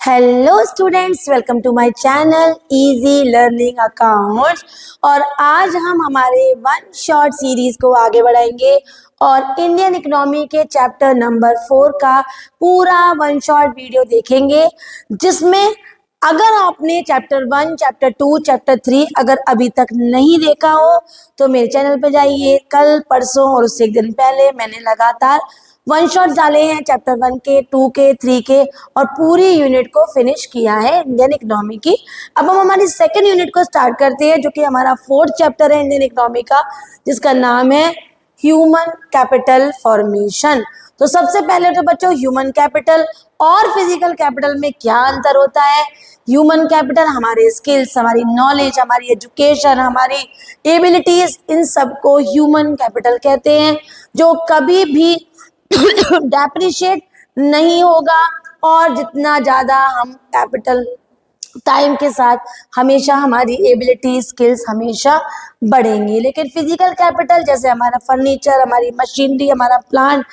Hello students, welcome to my channel easy learning accounts. और आज हम हमारे वन शॉट सीरीज को आगे बढ़ाएंगे और इंडियन इकोनॉमी के चैप्टर नंबर 4 का पूरा वन शॉट वीडियो देखेंगे, जिसमें अगर आपने चैप्टर 1, चैप्टर 2, चैप्टर 3 अगर अभी तक नहीं देखा हो तो मेरे चैनल पे जाइए। कल, परसों और उससे एक दिन पहले मैंने लगातार वन शॉट डाले हैं चैप्टर 1 के, 2 के, 3 के और पूरी यूनिट को फिनिश किया है इंडियन इकोनॉमी की। अब हम हमारी सेकंड यूनिट को स्टार्ट करते हैं, जो कि हमारा 4th चैप्टर है इंडियन इकोनॉमी का, जिसका नाम है ह्यूमन कैपिटल फॉर्मेशन। तो सबसे पहले तो बच्चों, ह्यूमन कैपिटल और फिजिकल कैपिटल में क्या अंतर होता है। ह्यूमन कैपिटल हमारे स्किल्स, हमारी नॉलेज, हमारी एजुकेशन, हमारी एबिलिटीज, इन सबको ह्यूमन कैपिटल कहते हैं, जो कभी भी डेप्रिशिएट नहीं होगा। और जितना ज्यादा हम कैपिटल टाइम के साथ हमेशा हमारी एबिलिटी, स्किल्स हमेशा बढ़ेंगी। लेकिन फिजिकल कैपिटल जैसे हमारा फर्नीचर, हमारी मशीनरी, हमारा प्लांट,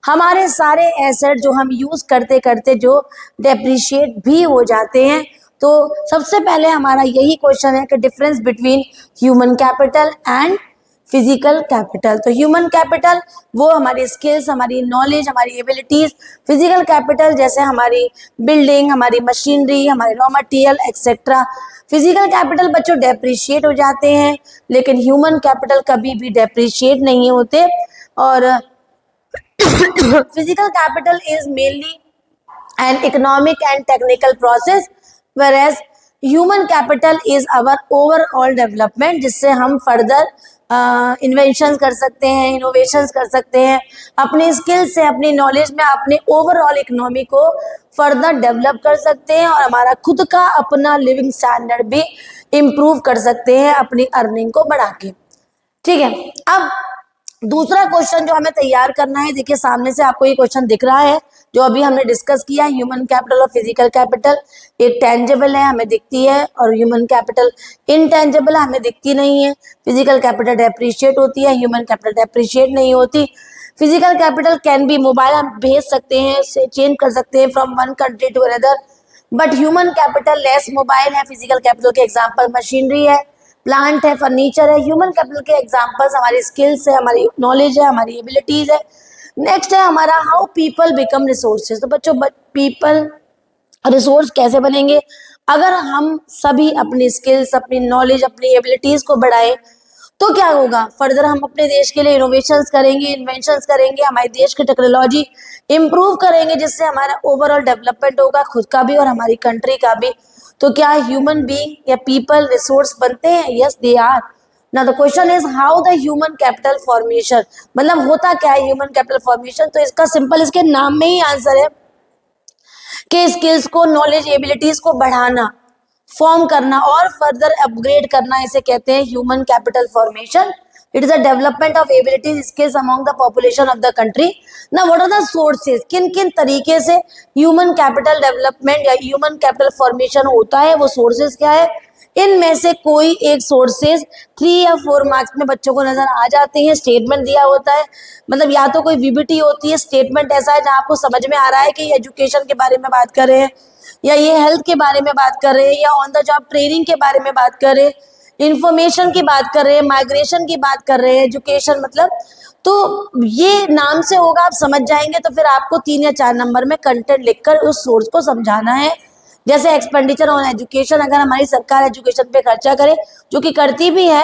हमारे सारे एसेट जो हम यूज करते करते जो डेप्रिशिएट भी हो जाते हैं। तो सबसे पहले हमारा यही क्वेश्चन है कि difference between human capital and physical capital. तो ह्यूमन कैपिटल वो हमारी स्किल्स, हमारी नॉलेज, हमारी एबिलिटीज। फिजिकल कैपिटल जैसे हमारी बिल्डिंग, हमारी मशीनरी, हमारे raw material etcetera. Physical capital बच्चों डेप्रिशिएट हो जाते हैं, लेकिन ह्यूमन कैपिटल कभी भी डेप्रिशिएट नहीं होते। और physical capital is mainly an economic and technical process, whereas human capital is our overall development, जिससे हम फर्दर इन्वेंशन कर सकते हैं, इनोवेशंस कर सकते हैं, अपनी स्किल्स से, अपनी नॉलेज में अपने ओवरऑल इकोनॉमी को फर्दर डेवलप कर सकते हैं और हमारा खुद का अपना लिविंग स्टैंडर्ड भी इम्प्रूव कर सकते हैं अपनी अर्निंग को बढ़ा के। ठीक है, अब दूसरा क्वेश्चन जो हमें तैयार करना है, देखिए सामने से आपको ये क्वेश्चन दिख रहा है जो अभी हमने डिस्कस किया। ह्यूमन कैपिटल और फिजिकल कैपिटल, एक टेंजिबल है, हमें दिखती है, और ह्यूमन कैपिटल इनटेंजिबल है, हमें दिखती नहीं है। फिजिकल कैपिटल डेप्रिशिएट होती है, ह्यूमन कैपिटल डेप्रिशिएट नहीं होती। Physical capital can be mobile, हम भेज सकते हैं, चेंज कर सकते हैं from one country to another, but human capital less mobile है। फिजिकल कैपिटल के एग्जाम्पल मशीनरी है, प्लांट है, फर्नीचर है। ह्यूमन कैपिटल के एग्जांपल्स हमारी स्किल्स है, हमारी नॉलेज है, हमारी एबिलिटीज है। नेक्स्ट है हमारा हाउ पीपल बिकम रिसोर्सेज। तो बच्चों, पीपल रिसोर्स कैसे बनेंगे? अगर हम सभी अपनी स्किल्स, अपनी नॉलेज, अपनी एबिलिटीज को बढ़ाएं तो क्या होगा? फर्दर हम अपने देश के लिए इनोवेशंस करेंगे, इन्वेंशंस करेंगे, हमारे देश की टेक्नोलॉजी इंप्रूव करेंगे, जिससे हमारा ओवरऑल डेवलपमेंट होगा, खुद का भी और हमारी कंट्री का भी। तो क्या ह्यूमन बीइंग या पीपल रिसोर्स बनते हैं? Yes, they are. Now the question is how the human capital formation, मतलब होता क्या है ह्यूमन कैपिटल फॉर्मेशन? तो इसका सिंपल, इसके नाम में ही आंसर है कि स्किल्स को, नॉलेज, एबिलिटीज को बढ़ाना, फॉर्म करना और फर्दर अपग्रेड करना, इसे कहते हैं human capital formation. It is a development of abilities, skills among the population of the country. ना व्हाट आर द सोर्सेज, किन किन तरीके से ह्यूमन कैपिटल डेवलपमेंट या ह्यूमन कैपिटल फॉर्मेशन होता है, वो सोर्सेज क्या है? इनमें से कोई एक सोर्सेज 3 या 4 मार्क्स में बच्चों को नजर आ जाते हैं। स्टेटमेंट दिया होता है, मतलब या तो कोई वीबीटी होती है, स्टेटमेंट ऐसा है जहाँ आपको समझ में आ रहा है कि एजुकेशन के बारे में बात कर रहे हैं, या ये हेल्थ के बारे में बात कर रहे हैं, या ऑन द जॉब ट्रेनिंग के बारे में बात कर रहे हैं, इंफॉर्मेशन की बात कर रहे हैं, माइग्रेशन की बात कर रहे हैं, एजुकेशन मतलब। तो ये नाम से होगा, आप समझ जाएंगे। तो फिर आपको 3 या 4 नंबर में कंटेंट लिखकर उस सोर्स को समझाना है। जैसे एक्सपेंडिचर ऑन एजुकेशन, अगर हमारी सरकार एजुकेशन पे खर्चा करे, जो कि करती भी है,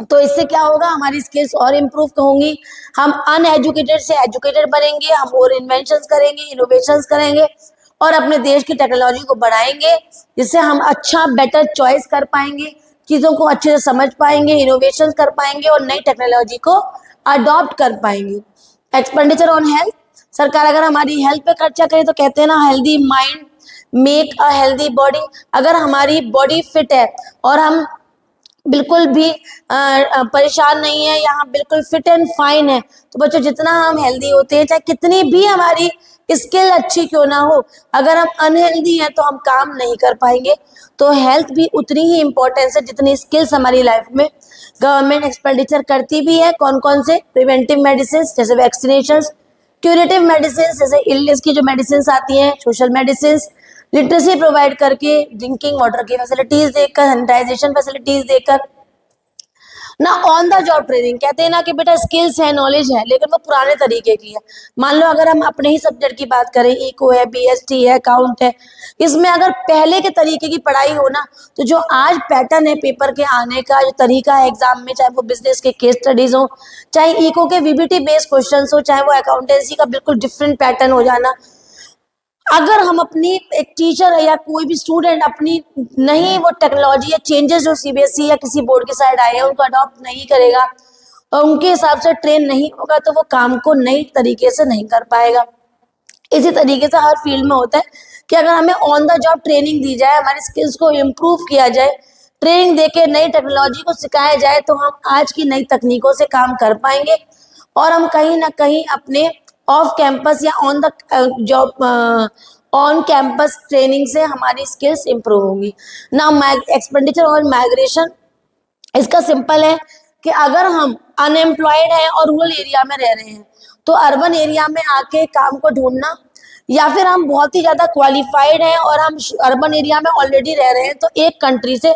तो इससे क्या होगा? हमारी स्किल्स और इम्प्रूव होंगी, हम अनएजुकेटेड से एजुकेटेड बनेंगे, हम और इन्वेंशंस करेंगे, इनोवेशंस करेंगे और अपने देश की टेक्नोलॉजी को बढ़ाएंगे, जिससे हम अच्छा बेटर चॉइस कर पाएंगे, चीज़ों को अच्छे से समझ पाएंगे, इनोवेशंस कर पाएंगे और नई टेक्नोलॉजी को अडॉप्ट कर पाएंगे। एक्सपेंडिचर ऑन हेल्थ, सरकार अगर हमारी हेल्थ पे खर्चा करे तो कहते हैं ना, healthy mind make a healthy body. अगर हमारी बॉडी फिट है और हम बिल्कुल भी परेशान नहीं है, यहाँ बिल्कुल फिट एंड फाइन है, तो बच्चों जितना हम हेल्दी होते हैं, चाहे कितनी भी हमारी स्किल अच्छी क्यों ना हो, अगर हम अनहेल्दी हैं तो हम काम नहीं कर पाएंगे। तो हेल्थ भी उतनी ही इम्पोर्टेंस है जितनी स्किल्स हमारी लाइफ में। गवर्नमेंट एक्सपेंडिचर करती भी है, कौन कौन से? प्रिवेंटिव मेडिसिन जैसे वैक्सीनेशन, क्यूरेटिव मेडिसिन जैसे इलनेस की जो मेडिसिन आती हैं, सोशल मेडिसिन, लिटरेसी प्रोवाइड करके, ड्रिंकिंग वाटर की फैसिलिटीज देकर, सैनिटाइजेशन फैसिलिटीज देकर ना। ऑन द जॉब ट्रेनिंग, कहते हैं ना कि बेटा स्किल्स है, नॉलेज है, लेकिन वो पुराने तरीके की है। मान लो अगर हम अपने ही सब्जेक्ट की बात करें, इको है, बीएसटी है, अकाउंट है, इसमें अगर पहले के तरीके की पढ़ाई हो ना, तो जो आज पैटर्न है पेपर के आने का, जो तरीका है एग्जाम में, चाहे वो बिजनेस के केस स्टडीज हो, चाहे इको के वीबीटी बेस्ड क्वेश्चन हो, चाहे वो अकाउंटेंसी का बिल्कुल डिफरेंट पैटर्न हो जाना, अगर हम अपनी एक टीचर है या कोई भी स्टूडेंट अपनी नहीं वो टेक्नोलॉजी या चेंजेस जो सीबीएसई या किसी बोर्ड के साइड आए हैं उनको अडॉप्ट नहीं करेगा और उनके हिसाब से ट्रेन नहीं होगा, तो वो काम को नई तरीके से नहीं कर पाएगा। इसी तरीके से हर फील्ड में होता है कि अगर हमें ऑन द जॉब ट्रेनिंग दी जाए, हमारी स्किल्स को इम्प्रूव किया जाए, ट्रेनिंग देके नई टेक्नोलॉजी को सिखाया जाए, तो हम आज की नई तकनीकों से काम कर पाएंगे और हम कहीं ना कहीं अपने ऑफ कैंपस या on the job on campus training से हमारी स्किल्स इंप्रूव होंगी ना। एक्सपेंडिचर और माइग्रेशन, इसका सिंपल है कि अगर हम अनएम्प्लॉयड हैं और रूरल एरिया में रह रहे हैं, तो अर्बन एरिया में आके काम को ढूंढना, या फिर हम बहुत ही ज्यादा क्वालिफाइड हैं और हम अर्बन एरिया में ऑलरेडी रह रहे हैं, तो एक कंट्री से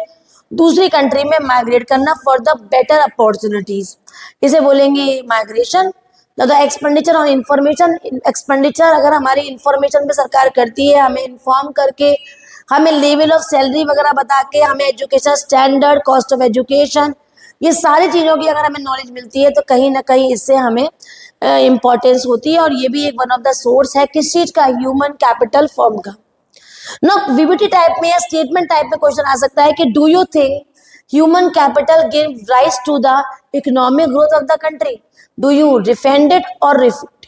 दूसरी कंट्री में माइग्रेट करना फॉर द बेटर अपॉर्चुनिटीज, इसे बोलेंगे migration. The expenditure on information, expenditure अगर हमारी इंफॉर्मेशन पे सरकार करती है, हमें इन्फॉर्म करके, हमें लेवल ऑफ सैलरी वगैरह बता के, हमें education standard, cost of education, ये सारी चीज़ों की अगर हमें नॉलेज मिलती है, तो कहीं ना कहीं इससे हमें इम्पोर्टेंस होती है। और ये भी एक वन ऑफ द सोर्स है किस चीज़ का, ह्यूमन कैपिटल फॉर्म का। ना वीबीटी टाइप में या स्टेटमेंट टाइप में क्वेश्चन आ सकता है कि do you think human capital give rise to the economic growth of the country, do you defend it और रिफ्यूट।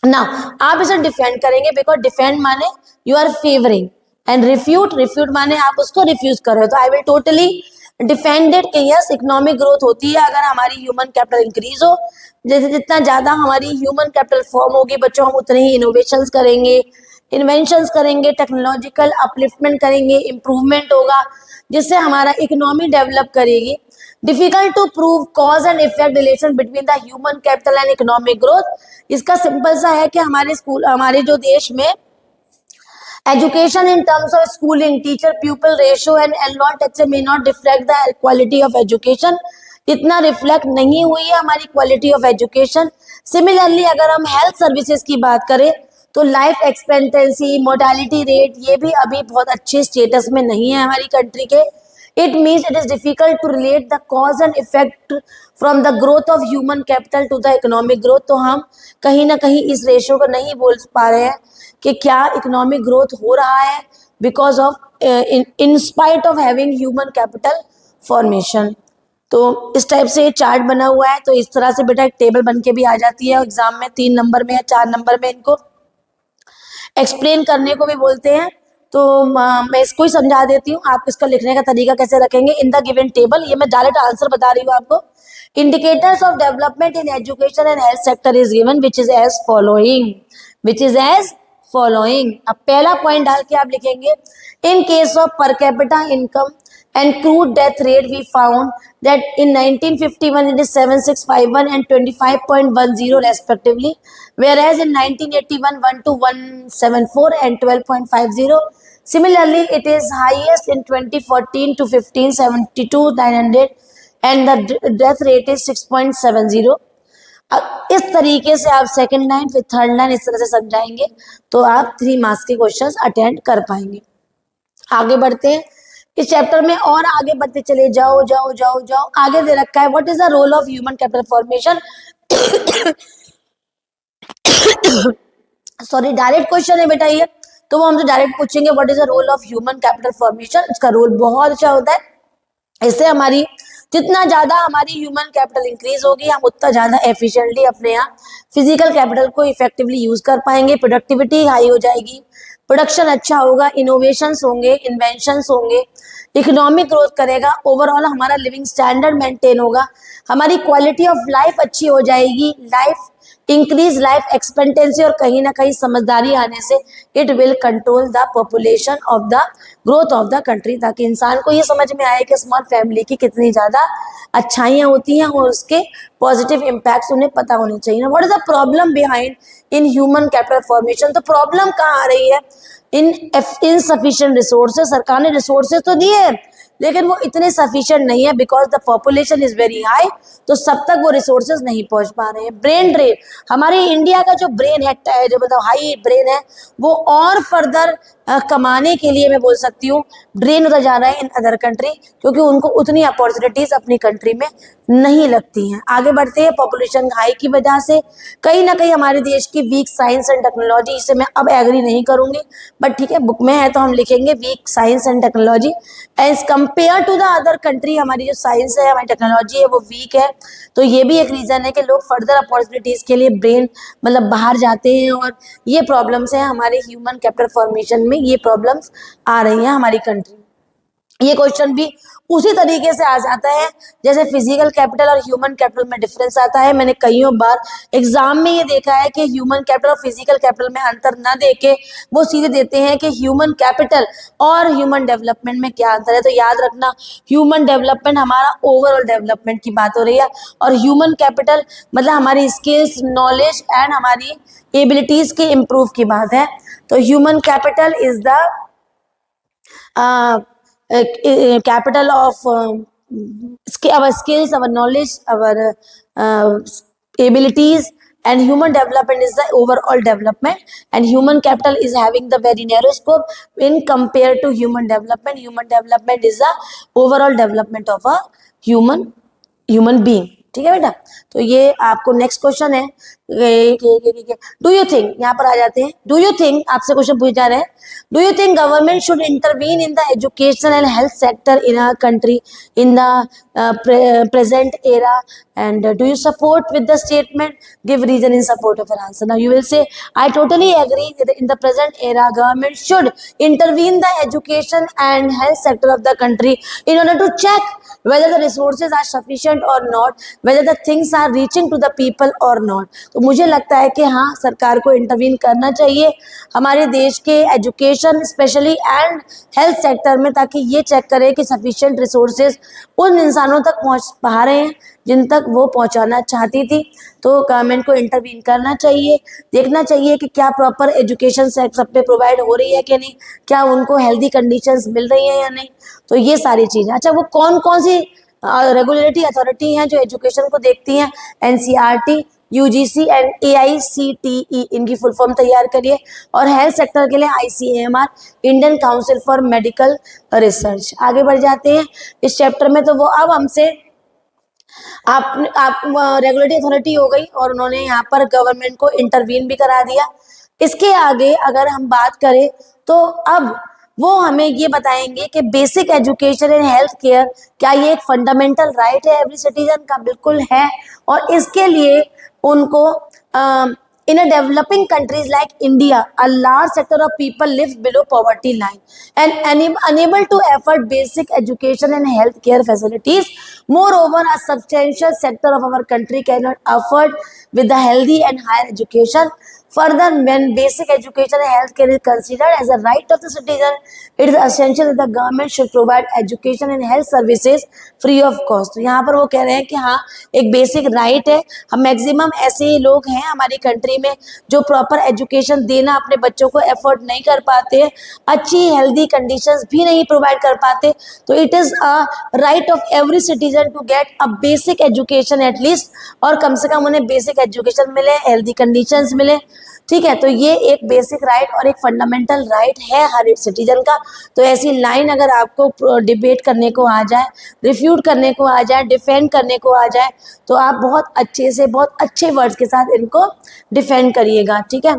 ना आप इसे डिफेंड करेंगे, बिकॉज डिफेंड माने you are favouring, and refute, refute माने आप उसको रिफ्यूज कर रहे हो। तो I will totally defend it कि यस इकोनॉमिक ग्रोथ होती है अगर हमारी ह्यूमन कैपिटल इंक्रीज हो। जैसे जितना ज्यादा हमारी ह्यूमन कैपिटल फॉर्म होगी बच्चों, हम उतने ही इनोवेशंस करेंगे, इन्वेंशंस करेंगे, टेक्नोलॉजिकल अपलिफ्टमेंट करेंगे, इम्प्रूवमेंट होगा, जिससे हमारा इकोनॉमी डेवलप करेगी। Difficult to prove cause and effect relation between the human capital and economic growth. इसका सिंपल सा है कि हमारे स्कूल, हमारे जो देश में education in terms of schooling, teacher pupil ratio and enrol tax may not reflect the quality of education, इतना रिफ्लेक्ट नहीं हुई है हमारी क्वालिटी ऑफ एजुकेशन। सिमिलरली अगर हम हेल्थ सर्विसेज की बात करें, तो लाइफ एक्सपेक्टेंसी, मोर्टेलिटी रेट, ये भी अभी बहुत अच्छे स्टेटस में नहीं है हमारी कंट्री के। It means it is difficult to relate the cause and effect from the growth of human capital to the economic growth. तो हम कहीं ना कहीं इस रेशियो को नहीं बोल पा रहे हैं कि क्या इकोनॉमिक ग्रोथ हो रहा है because of in spite of having human capital formation. तो इस टाइप से चार्ट बना हुआ है, तो इस तरह से बेटा एक टेबल बन के भी आ जाती है एग्जाम में, 3 नंबर में या 4 नंबर में इनको एक्सप्लेन करने को भी बोलते हैं। तो मैं इसको ही समझा देती हूँ, आप इसका लिखने का तरीका कैसे रखेंगे। इन द गिवन टेबल, ये मैं डायरेक्ट आंसर बता रही हूँ आपको। Indicators of development in education and health sector is given which is as following, which is as following. अब पहला पॉइंट डाल के आप लिखेंगे, in case of per capita income and crude death rate, we found that in 1951 it is 7651 and 25.10 respectively, whereas in 1981 12174 and 12.50. Similarly it is highest in 2014 to 15 72 900 and the death rate is 6.70. इस तरीके से आप second line फिर third line इस तरह से समझाएंगे तो आप 3 मार्क्स के क्वेश्चंस अटेंड कर पाएंगे। आगे बढ़ते हैं इस चैप्टर में और आगे बढ़ते चले जाओ जाओ जाओ जाओ। आगे दे रखा है what is the role of human capital formation. Sorry direct question है बेटा ये, तो वो हमसे डायरेक्ट पूछेंगे what is the role of human capital formation. इसका रोल बहुत अच्छा होता है। इससे हमारी जितना ज्यादा हमारी ह्यूमन कैपिटल इंक्रीज होगी, हम उतना ज्यादा एफिशिएंटली अपने यहाँ फिजिकल कैपिटल को इफेक्टिवली यूज कर पाएंगे, प्रोडक्टिविटी हाई हो जाएगी, प्रोडक्शन अच्छा होगा, इनोवेशंस होंगे, इन्वेंशंस होंगे, इकोनॉमिक ग्रोथ करेगा, ओवरऑल हमारा लिविंग स्टैंडर्ड मेंटेन होगा, हमारी क्वालिटी ऑफ लाइफ अच्छी हो जाएगी, लाइफ इंक्रीज लाइफ एक्सपेक्टेंसी, और कहीं ना कहीं समझदारी आने से it will control the population of the growth of the country, ताकि इंसान को ये समझ में आए कि स्मॉल फैमिली की कितनी ज़्यादा अच्छाइयाँ होती हैं और उसके पॉजिटिव इम्पैक्ट्स उन्हें पता होने चाहिए। What is the problem behind in human capital formation. तो प्रॉब्लम कहाँ आ रही है, इन इनसफिशिएंट रिसोर्सेज, सरकार ने रिसोर्सेज तो दिए हैं लेकिन वो इतने सफिशिएंट नहीं है because the population is very high, तो सब तक वो रिसोर्सेज नहीं पहुंच पा रहे हैं। ब्रेन ड्रेन, हमारे इंडिया का जो ब्रेन है, जो मतलब हाई ब्रेन है, वो और फर्दर कमाने के लिए मैं बोल सकती हूँ ड्रेन होता जा रहा है इन अदर कंट्री, क्योंकि उनको उतनी अपॉर्चुनिटीज अपनी कंट्री में नहीं लगती हैं। आगे बढ़ते हैं, पॉपुलेशन हाई की वजह से कहीं ना कहीं हमारे देश की वीक साइंस एंड टेक्नोलॉजी, इसे मैं अब एग्री नहीं करूंगी बट ठीक है बुक में है तो हम लिखेंगे weak science and technology as compare to the other country. हमारी जो साइंस है, हमारी टेक्नोलॉजी है, वो वीक है, तो ये भी एक रीजन है कि लोग फर्दर अपॉर्चुनिटीज के लिए ब्रेन मतलब बाहर जाते हैं और ये प्रॉब्लम्स है हमारे ह्यूमन कैपिटल फॉर्मेशन में, ये प्रॉब्लम्स आ रही हैं हमारी कंट्री। ये क्वेश्चन भी उसी तरीके से आ जाता है जैसे फिजिकल कैपिटल और ह्यूमन कैपिटल में डिफरेंस आता है। मैंने कईयों बार एग्जाम में ये देखा है कि ह्यूमन कैपिटल और फिजिकल कैपिटल में अंतर ना देके वो सीधे देते हैं कि ह्यूमन कैपिटल और ह्यूमन डेवलपमेंट में क्या अंतर है। तो याद रखना, ह्यूमन डेवलपमेंट हमारा ओवरऑल डेवलपमेंट की बात हो रही है और ह्यूमन कैपिटल मतलब हमारी स्किल्स, नॉलेज एंड हमारी एबिलिटीज के इम्प्रूव की बात है। तो human capital is the capital of our skills, our knowledge, our abilities, and human development is the overall development, and human capital is having the very narrow scope in compared to human development. Human development is the overall development of a human being। ठीक है बेटा, तो ये आपको next question है, do you think, यहाँ पर आ जाते हैं, डू यू थिंक, आपसे क्वेश्चन पूछे जा रहे हैं, do you think government should intervene in the education and health sector in our country in the present era, and do you support with the statement, give reason in support of your answer। Now you will say I totally agree that in the present era government should intervene the education and health sector of the country in order to check whether the resources are sufficient or not, whether the things are reaching to the people or not। तो मुझे लगता है कि हाँ, सरकार को intervene करना चाहिए हमारे देश के education specially and health sector में, ताकि ये चेक करे कि सफिशिएंट रिसोर्सेज उन इंसानों तक पहुंच पा रहे हैं जिन तक वो पहुंचाना चाहती थी। तो गवर्नमेंट को इंटरवीन करना चाहिए, देखना चाहिए कि क्या प्रॉपर एजुकेशन सब पे प्रोवाइड हो रही है कि नहीं, क्या उनको हेल्दी कंडीशंस मिल रही हैं या नहीं। तो ये सारी चीज़ें, अच्छा वो कौन कौन सी रेगुलेटरी अथॉरिटी हैं जो एजुकेशन को देखती हैं, एनसीईआरटी, यूजीसी एंड एआईसीटीई, इनकी फुल फॉर्म तैयार करिए। और हेल्थ सेक्टर के लिए ICMR, Indian council for medical research. आगे बढ़ जाते हैं इस चैप्टर में, तो वो अब हमसे आप रेगुलेटरी अथॉरिटी हो गई और उन्होंने यहाँ पर गवर्नमेंट को इंटरवीन भी करा दिया। इसके आगे अगर हम बात करें तो अब वो हमें ये बताएंगे कि basic education and health care, क्या ये एक फंडामेंटल राइट है एवरी सिटीजन का? बिल्कुल है। और इसके लिए उनको in a developing countries like India, a large sector of people live below poverty line and unable to afford basic education and health care facilities. Moreover, a substantial sector of our country cannot afford with the healthy and higher education. Further, when basic education and health care is considered as a right of the citizen, it is essential that the government should provide education and health services free of cost। तो यहाँ पर वो कह रहे हैं कि हाँ, एक बेसिक राइट है। हम मैक्सिमम ऐसे ही लोग हैं हमारी कंट्री में जो प्रॉपर एजुकेशन देना अपने बच्चों को एफोर्ड नहीं कर पाते, अच्छी हेल्दी कंडीशंस भी नहीं प्रोवाइड कर पाते। तो it is a right of every citizen to get a basic education at least, और कम से कम उन्हें बेसिक एजुकेशन मिले, हेल्दी कंडीशंस मिले। ठीक है, तो ये एक बेसिक राइट और एक फंडामेंटल राइट है हर एक सिटीजन का। तो ऐसी लाइन अगर आपको डिबेट करने को आ जाए, रिफ्यूट करने को आ जाए, डिफेंड करने को आ जाए, तो आप बहुत अच्छे से, बहुत अच्छे वर्ड्स के साथ इनको डिफेंड करिएगा। ठीक है,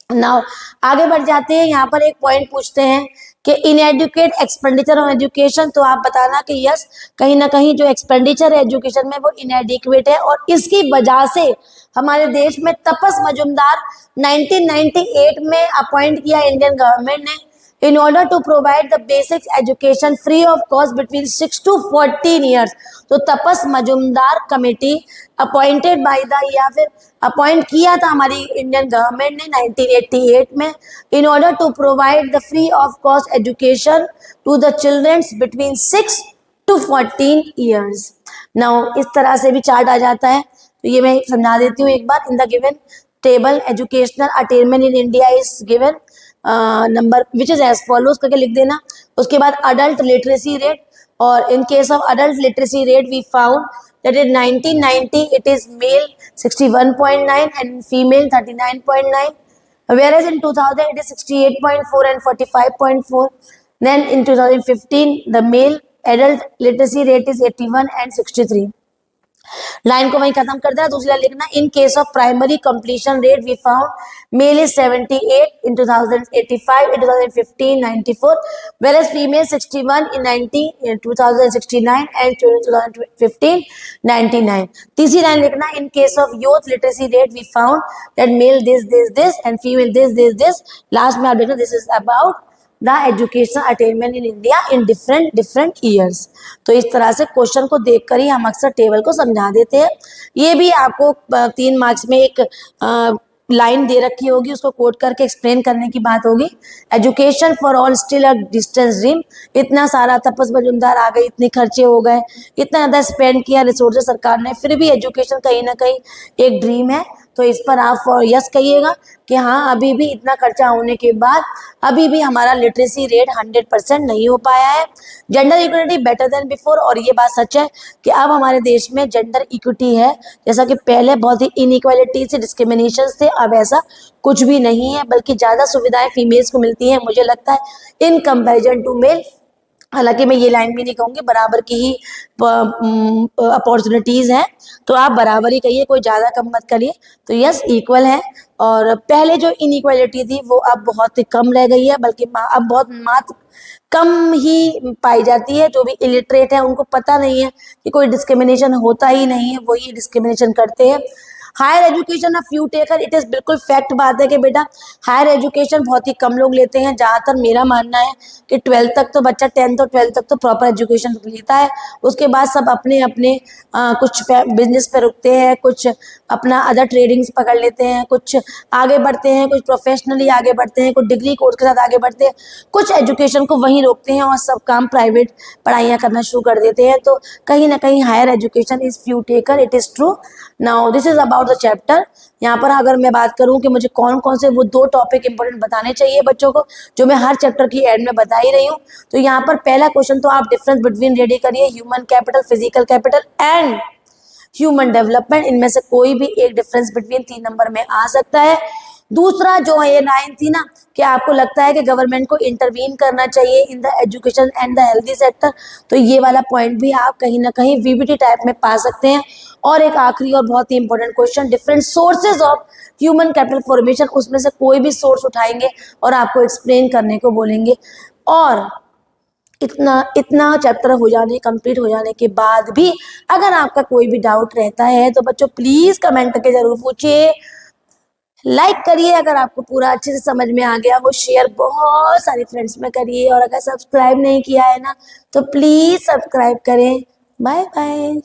नाउ आगे बढ़ जाते हैं। यहाँ पर एक पॉइंट पूछते हैं कि इनएडुकेट एक्सपेंडिचर ऑन एजुकेशन। तो आप बताना कि यस, कहीं ना कहीं जो एक्सपेंडिचर है एजुकेशन में वो इनएडिक्वेट है, और इसकी वजह से हमारे देश में तपस मजुमदार 1998 में अपॉइंट किया इंडियन गवर्नमेंट ने in order to provide the basic education free of cost between 6 to 14 years। तो Tapas Majumdar committee appointed by the, या फिर अपॉइंट किया था हमारी इंडियन गवर्नमेंट ने 1988 में, in order to provide the free of cost education to the children between 6 to 14 years। now इस तरह से भी चार्ट आ जाता है, तो ये मैं समझा देती हूँ एक बार। In the given table educational attainment in India is given। Number which is as follows करके लिख देना। उसके बाद अडल्ट लिटरेसी रेट, और in case of adult literacy rate we found that in 1990 it is male 61.9 and female 39.9, whereas in 2000 it is 68.4 and 45.4. Then in 2015 the male adult literacy rate is 81 and 63. Line को वहीं खत्म कर देना, दूसरी line लिखना। In case of primary completion rate we found male is 78 in 2085, in 2015 94, whereas female 61 in 2069 and 2015 99. तीसरी line लिखना। In case of youth literacy rate we found that male this and female this. Last में आप देखना this is about the educational attainment in India in different years. तो इस तरह से question को देखकर ही हम अक्सर टेबल को समझा देते हैं। ये भी आपको 3 मार्क्स में एक लाइन दे रखी होगी, उसको कोट करके एक्सप्लेन करने की बात होगी। Education for all still a distance dream. इतना सारा तपस मजुमदार आ गई, इतने खर्चे हो गए, इतना ज़्यादा स्पेंड किया रिसोर्सेज सरकार ने, फिर भी एजुकेशन कहीं ना कहीं एक ड्रीम है। तो इस पर आप यस कहिएगा कि हाँ, अभी भी इतना खर्चा होने के बाद अभी भी हमारा लिटरेसी रेट 100% नहीं हो पाया है। Gender equality better than before, और ये बात सच है कि अब हमारे देश में जेंडर इक्विटी है। जैसा कि पहले बहुत ही इनइक्वालिटी से डिस्क्रिमिनेशन थे, अब ऐसा कुछ भी नहीं है, बल्कि ज़्यादा सुविधाएं फीमेल्स को मिलती हैं मुझे लगता है इन कंपेरिजन टू मेल। हालांकि मैं ये लाइन भी नहीं कहूँगी, बराबर की ही अपॉर्चुनिटीज़ हैं, तो आप बराबर ही कहिए, कोई ज़्यादा कम मत करिए। तो यस, इक्वल है। और पहले जो इनइक्वालिटी थी वो अब बहुत ही कम रह गई है, बल्कि अब बहुत मात्र कम ही पाई जाती है। जो भी इलिटरेट है उनको पता नहीं है कि कोई डिस्क्रिमिनेशन होता ही नहीं है, वो ये डिस्क्रिमिनेशन करते हैं। Higher education of few taker, it is बिल्कुल फैक्ट बात है कि बेटा हायर एजुकेशन बहुत ही कम लोग लेते हैं। जहाँ तक मेरा मानना है कि 12th तक तो बच्चा 10th और 12th तक तो प्रॉपर एजुकेशन लेता है, उसके बाद सब अपने अपने कुछ बिजनेस पे रुकते हैं, कुछ अपना अदर ट्रेडिंग्स पकड़ लेते हैं, कुछ आगे बढ़ते हैं, कुछ प्रोफेशनली आगे बढ़ते हैं, कुछ डिग्री कोर्स के साथ आगे बढ़ते हैं, कुछ एजुकेशन को वहीं रोकते हैं और सब काम प्राइवेट पढ़ाइयाँ करना शुरू कर देते हैं। तो कहीं ना कहीं higher education is few taker, it is true. Now this is about the chapter. यहाँ पर अगर मैं बात करूँ कि मुझे कौन कौन से वो 2 टॉपिक इंपॉर्टेंट बताने चाहिए बच्चों को, जो मैं हर चैप्टर की एंड में बता ही रही हूँ, तो यहाँ पर पहला क्वेश्चन तो आप डिफरेंस बिटवीन रेडी करिए, human capital, physical capital and human development. इनमें से कोई भी एक डिफरेंस बिटवीन 3 नंबर में आ सकता है। दूसरा जो है लाइन थी ना कि आपको लगता है कि गवर्नमेंट को इंटरवीन करना चाहिए इन the education and the healthy sector, तो ये वाला पॉइंट भी आप कहीं ना कहीं वीबीटी टाइप में पा सकते हैं। और एक आखिरी और बहुत ही important question, different sources of human capital formation, उसमें से कोई भी सोर्स उठाएंगे और आपको एक्सप्लेन करने को बोलेंगे। और इतना चैप्टर हो जाने कंप्लीट हो जाने के बाद भी अगर आपका कोई भी डाउट रहता है तो बच्चों प्लीज कमेंट करके जरूर पूछिए, लाइक करिए अगर आपको पूरा अच्छे से समझ में आ गया, वो शेयर बहुत सारे फ्रेंड्स में करिए, और अगर सब्सक्राइब नहीं किया है ना तो प्लीज सब्सक्राइब करें। Bye bye.